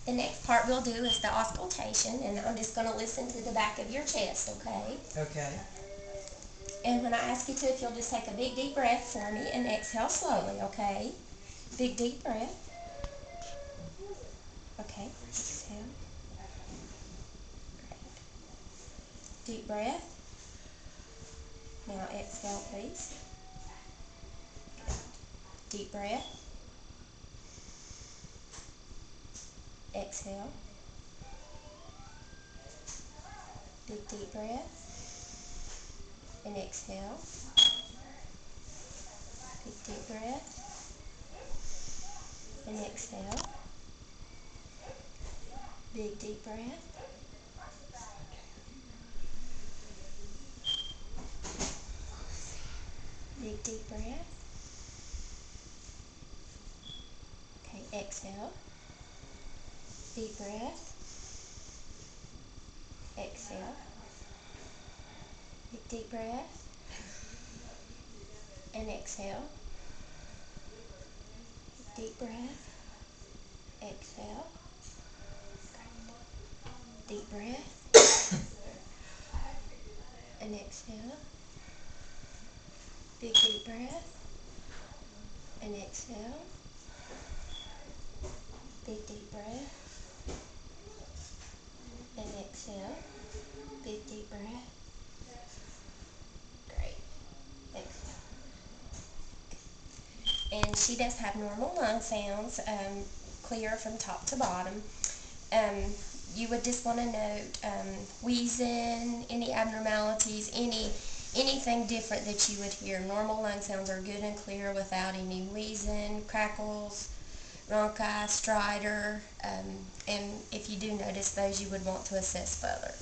The next part we'll do is the auscultation, and I'm just going to listen to the back of your chest, okay? Okay. And when I ask you to, if you'll just take a big deep breath for me and exhale slowly, okay? Big deep breath. Okay, exhale. Deep breath. Now exhale, please. Deep breath. Exhale. Big deep breath. And exhale. Big deep breath. And exhale. Big deep breath. Big deep breath. Okay, exhale. Deep breath. Exhale. Big deep breath. And exhale. Deep breath. Exhale. Deep breath. And exhale. Big deep breath. And exhale. Big deep breath. And exhale. Big deep breath. Great. Exhale. And she does have normal lung sounds, clear from top to bottom. You would just want to note wheezing, any abnormalities, anything different that you would hear. Normal lung sounds are good and clear without any wheezing, crackles, rhonchi, stridor, and if you do notice those, you would want to assess further.